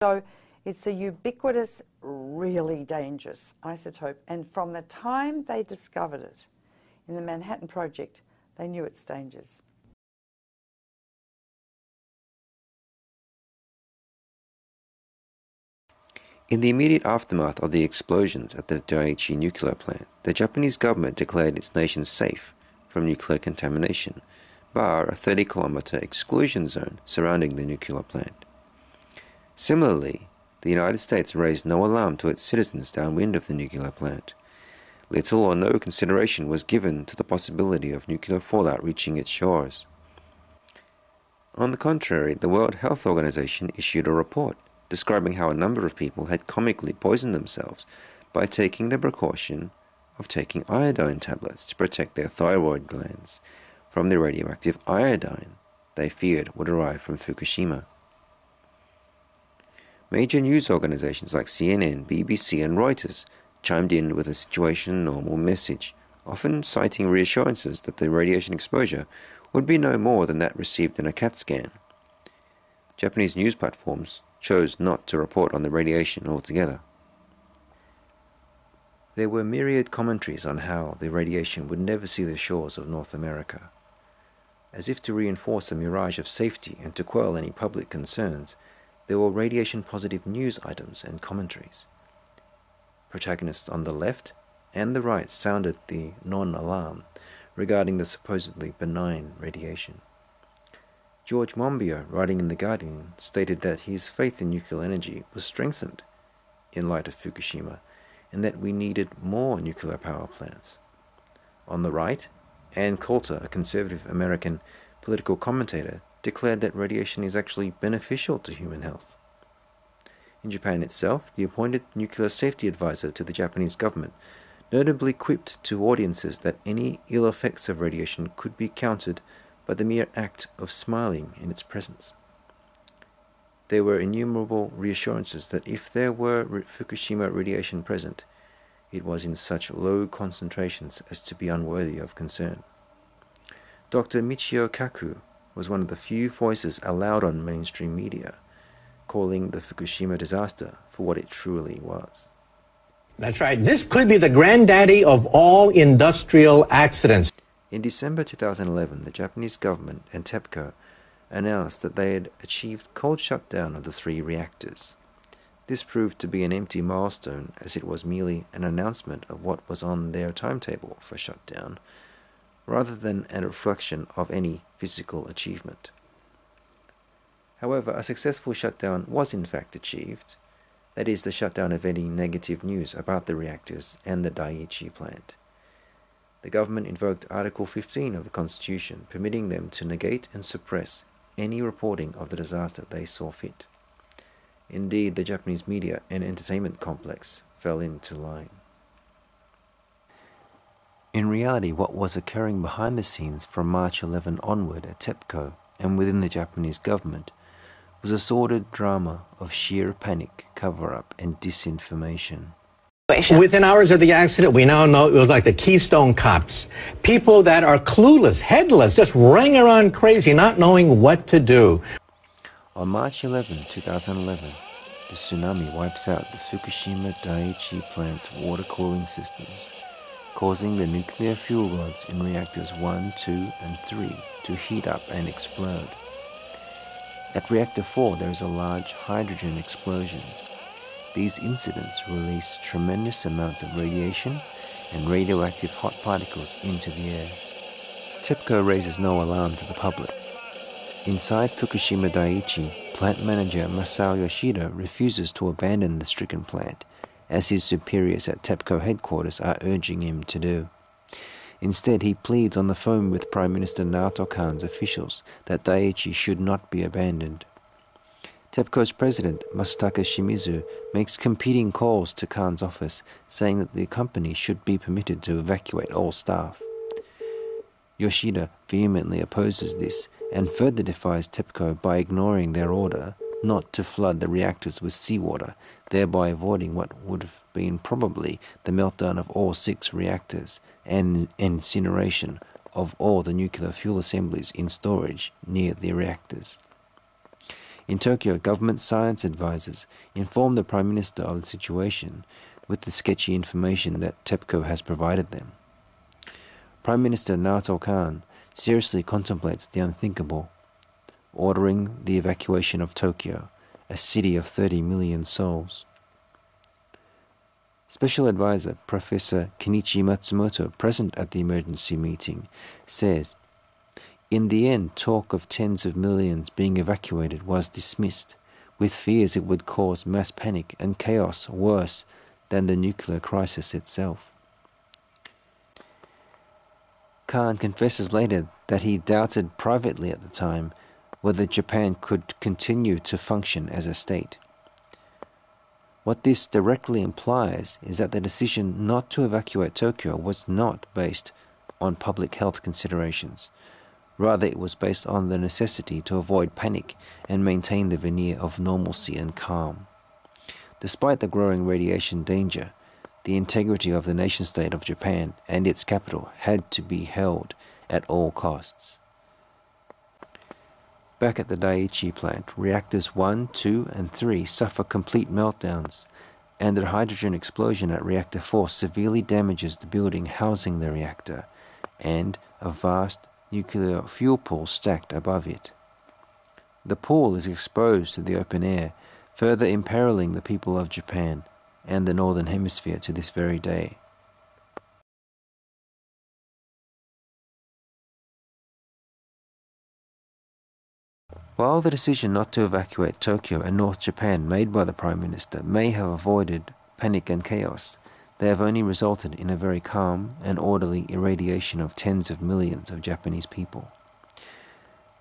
So it's a ubiquitous, really dangerous isotope, and from the time they discovered it in the Manhattan Project, they knew its dangers. In the immediate aftermath of the explosions at the Daiichi nuclear plant, the Japanese government declared its nation safe from nuclear contamination, bar a 30-kilometer exclusion zone surrounding the nuclear plant. Similarly, the United States raised no alarm to its citizens downwind of the nuclear plant. Little or no consideration was given to the possibility of nuclear fallout reaching its shores. On the contrary, the World Health Organization issued a report describing how a number of people had comically poisoned themselves by taking the precaution of taking iodine tablets to protect their thyroid glands from the radioactive iodine they feared would arrive from Fukushima. Major news organizations like CNN, BBC, and Reuters chimed in with a situation normal message, often citing reassurances that the radiation exposure would be no more than that received in a CAT scan. Japanese news platforms chose not to report on the radiation altogether. There were myriad commentaries on how the radiation would never see the shores of North America. As if to reinforce a mirage of safety and to quell any public concerns, there were radiation-positive news items and commentaries. Protagonists on the left and the right sounded the non-alarm regarding the supposedly benign radiation. George Monbiot, writing in The Guardian, stated that his faith in nuclear energy was strengthened in light of Fukushima and that we needed more nuclear power plants. On the right, Ann Coulter, a conservative American political commentator, declared that radiation is actually beneficial to human health. In Japan itself, the appointed nuclear safety advisor to the Japanese government notably quipped to audiences that any ill effects of radiation could be countered by the mere act of smiling in its presence. There were innumerable reassurances that if there were Fukushima radiation present, it was in such low concentrations as to be unworthy of concern. Dr. Michio Kaku was one of the few voices allowed on mainstream media, calling the Fukushima disaster for what it truly was. That's right. This could be the granddaddy of all industrial accidents. In December 2011, the Japanese government and TEPCO announced that they had achieved cold shutdown of the 3 reactors. This proved to be an empty milestone, as it was merely an announcement of what was on their timetable for shutdown, rather than a reflection of any physical achievement. However, a successful shutdown was in fact achieved, that is, the shutdown of any negative news about the reactors and the Daiichi plant. The government invoked Article 15 of the Constitution, permitting them to negate and suppress any reporting of the disaster they saw fit. Indeed, the Japanese media and entertainment complex fell into line. In reality, what was occurring behind the scenes from March 11 onward at TEPCO and within the Japanese government was a sordid drama of sheer panic, cover-up, and disinformation. Within hours of the accident, we now know it was like the Keystone Cops. People that are clueless, headless, just running around crazy, not knowing what to do. On March 11, 2011, the tsunami wipes out the Fukushima Daiichi plant's water cooling systems, causing the nuclear fuel rods in reactors 1, 2, and 3 to heat up and explode. At reactor 4, there is a large hydrogen explosion. These incidents release tremendous amounts of radiation and radioactive hot particles into the air. TEPCO raises no alarm to the public. Inside Fukushima Daiichi, plant manager Masao Yoshida refuses to abandon the stricken plant, as his superiors at TEPCO headquarters are urging him to do. Instead, he pleads on the phone with Prime Minister Naoto Kan's officials that Daiichi should not be abandoned. TEPCO's president, Masataka Shimizu, makes competing calls to Kan's office, saying that the company should be permitted to evacuate all staff. Yoshida vehemently opposes this and further defies TEPCO by ignoring their order not to flood the reactors with seawater, thereby avoiding what would have been probably the meltdown of all 6 reactors and incineration of all the nuclear fuel assemblies in storage near the reactors. In Tokyo, government science advisors informed the Prime Minister of the situation with the sketchy information that TEPCO has provided them. Prime Minister Naoto Kan seriously contemplates the unthinkable, ordering the evacuation of Tokyo, a city of 30 million souls. Special Advisor Professor Kenichi Matsumoto, present at the emergency meeting, says, "In the end, talk of tens of millions being evacuated was dismissed, with fears it would cause mass panic and chaos worse than the nuclear crisis itself." Khan confesses later that he doubted privately at the time whether Japan could continue to function as a state. What this directly implies is that the decision not to evacuate Tokyo was not based on public health considerations. Rather, it was based on the necessity to avoid panic and maintain the veneer of normalcy and calm. Despite the growing radiation danger, the integrity of the nation-state of Japan and its capital had to be held at all costs. Back at the Daiichi plant, reactors 1, 2, and 3 suffer complete meltdowns, and a hydrogen explosion at reactor 4 severely damages the building housing the reactor, and a vast nuclear fuel pool stacked above it. The pool is exposed to the open air, further imperiling the people of Japan and the Northern Hemisphere to this very day. While the decision not to evacuate Tokyo and North Japan made by the Prime Minister may have avoided panic and chaos, they have only resulted in a very calm and orderly irradiation of tens of millions of Japanese people.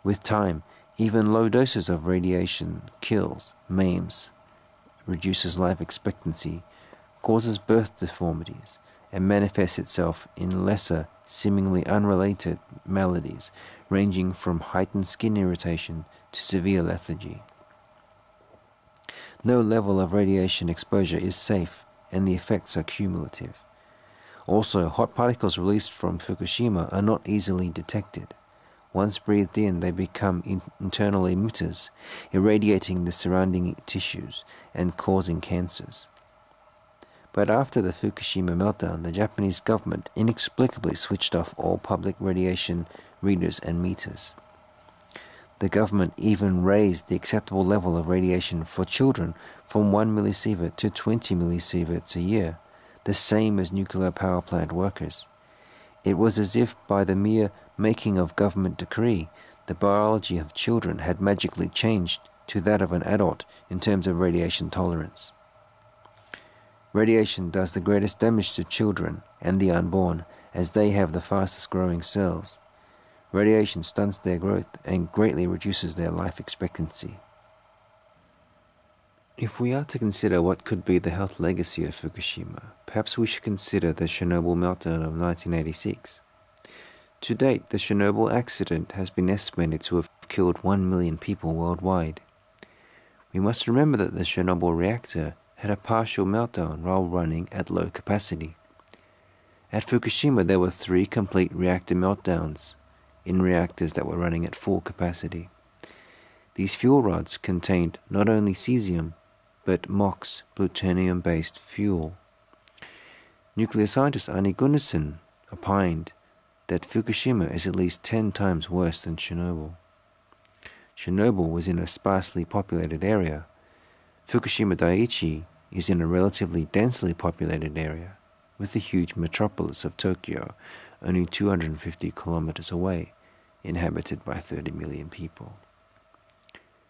With time, even low doses of radiation kills, maims, reduces life expectancy, causes birth deformities, and manifests itself in lesser, seemingly unrelated maladies, ranging from heightened skin irritation to severe lethargy. No level of radiation exposure is safe, and the effects are cumulative. Also, hot particles released from Fukushima are not easily detected. Once breathed in, they become internal emitters, irradiating the surrounding tissues and causing cancers. But after the Fukushima meltdown, the Japanese government inexplicably switched off all public radiation readers and meters. The government even raised the acceptable level of radiation for children from 1 millisievert to 20 millisieverts a year, the same as nuclear power plant workers. It was as if by the mere making of government decree, the biology of children had magically changed to that of an adult in terms of radiation tolerance. Radiation does the greatest damage to children and the unborn, as they have the fastest growing cells. Radiation stunts their growth and greatly reduces their life expectancy. If we are to consider what could be the health legacy of Fukushima, perhaps we should consider the Chernobyl meltdown of 1986. To date, the Chernobyl accident has been estimated to have killed 1 million people worldwide. We must remember that the Chernobyl reactor had a partial meltdown while running at low capacity. At Fukushima, there were 3 complete reactor meltdowns in reactors that were running at full capacity. These fuel rods contained not only cesium, but MOX, plutonium-based fuel. Nuclear scientist Arne Gunnarsson opined that Fukushima is at least 10 times worse than Chernobyl. Chernobyl was in a sparsely populated area. Fukushima Daiichi is in a relatively densely populated area, with the huge metropolis of Tokyo only 250 kilometers away, inhabited by 30 million people.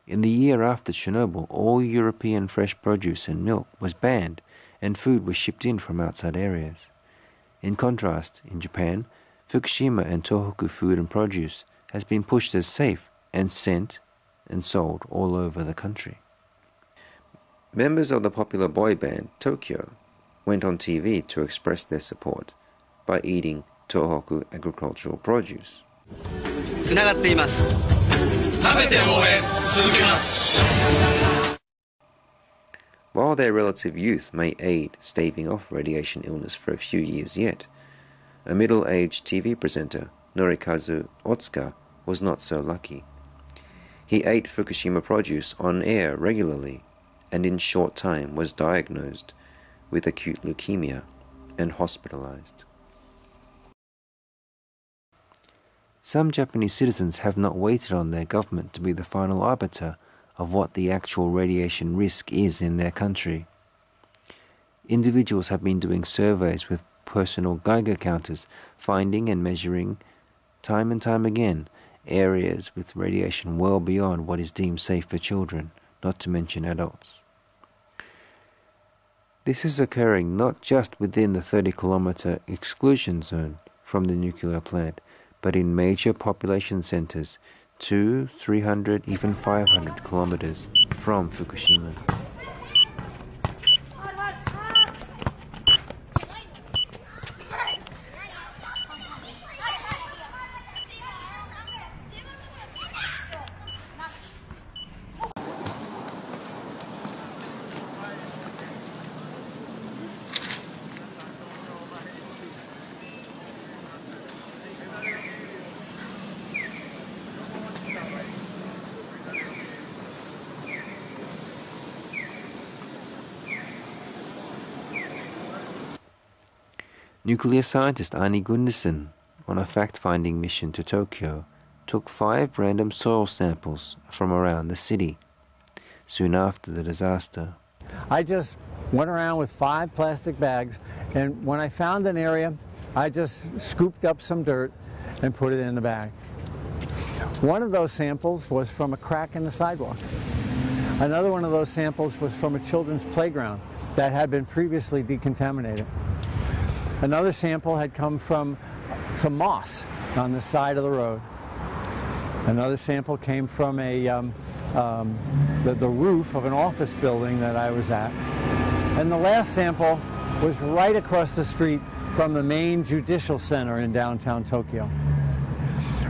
In the year after Chernobyl, all European fresh produce and milk was banned, and food was shipped in from outside areas. In contrast, in Japan, Fukushima and Tohoku food and produce has been pushed as safe and sent and sold all over the country. Members of the popular boy band Tokyo went on TV to express their support by eating Tohoku agricultural produce. つながっています。食べて応援続けます。 While their relative youth may aid staving off radiation illness for a few years yet, a middle-aged TV presenter, Norikazu Otsuka, was not so lucky. He ate Fukushima produce on air regularly and in short time was diagnosed with acute leukemia and hospitalized. Some Japanese citizens have not waited on their government to be the final arbiter of what the actual radiation risk is in their country. Individuals have been doing surveys with personal Geiger counters, finding and measuring time and time again areas with radiation well beyond what is deemed safe for children, not to mention adults. This is occurring not just within the 30-kilometer exclusion zone from the nuclear plant, but in major population centers 200, 300, even 500 kilometers from Fukushima. Nuclear scientist Arnie Gundersen, on a fact-finding mission to Tokyo, took 5 random soil samples from around the city soon after the disaster. I just went around with 5 plastic bags, and when I found an area, I just scooped up some dirt and put it in the bag. One of those samples was from a crack in the sidewalk. Another one of those samples was from a children's playground that had been previously decontaminated. Another sample had come from some moss on the side of the road. Another sample came from the roof of an office building that I was at. And the last sample was right across the street from the main judicial center in downtown Tokyo.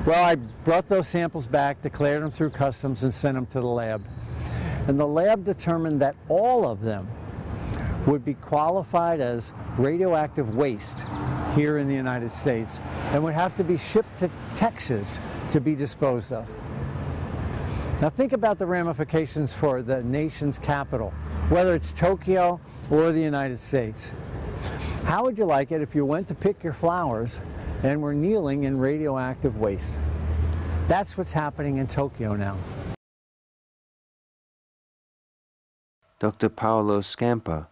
Well, I brought those samples back, declared them through customs, and sent them to the lab. And the lab determined that all of them would be qualified as radioactive waste here in the United States and would have to be shipped to Texas to be disposed of. Now think about the ramifications for the nation's capital, whether it's Tokyo or the United States. How would you like it if you went to pick your flowers and were kneeling in radioactive waste? That's what's happening in Tokyo now. Dr. Paolo Scampa,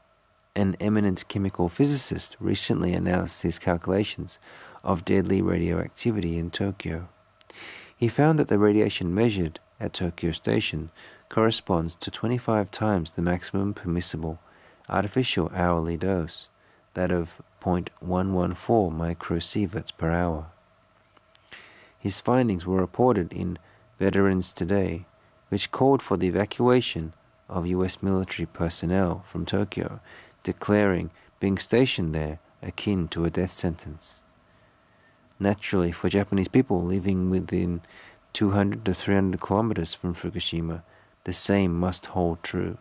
an eminent chemical physicist, recently announced his calculations of deadly radioactivity in Tokyo. He found that the radiation measured at Tokyo Station corresponds to 25 times the maximum permissible artificial hourly dose, that of 0.114 microsieverts per hour. His findings were reported in Veterans Today, which called for the evacuation of U.S. military personnel from Tokyo, declaring being stationed there akin to a death sentence. Naturally, for Japanese people living within 200 to 300 kilometers from Fukushima, the same must hold true.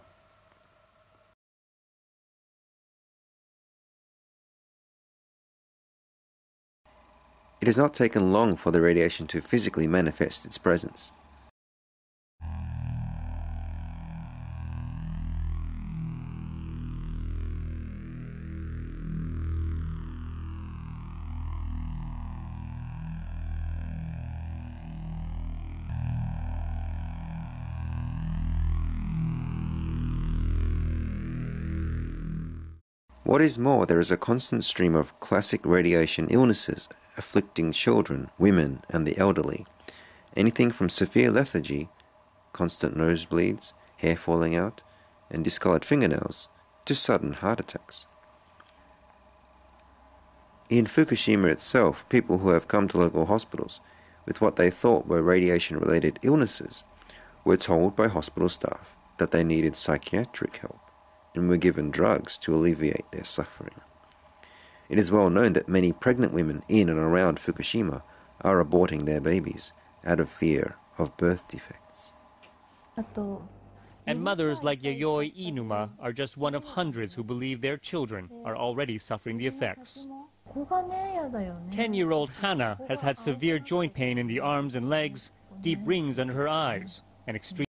It has not taken long for the radiation to physically manifest its presence. What is more, there is a constant stream of classic radiation illnesses afflicting children, women, and the elderly. Anything from severe lethargy, constant nosebleeds, hair falling out, and discolored fingernails, to sudden heart attacks. In Fukushima itself, people who have come to local hospitals with what they thought were radiation-related illnesses were told by hospital staff that they needed psychiatric help and were given drugs to alleviate their suffering. It is well known that many pregnant women in and around Fukushima are aborting their babies out of fear of birth defects. And mothers like Yayoi Inuma are just one of hundreds who believe their children are already suffering the effects. 10-year-old Hannah has had severe joint pain in the arms and legs, deep rings under her eyes, and extreme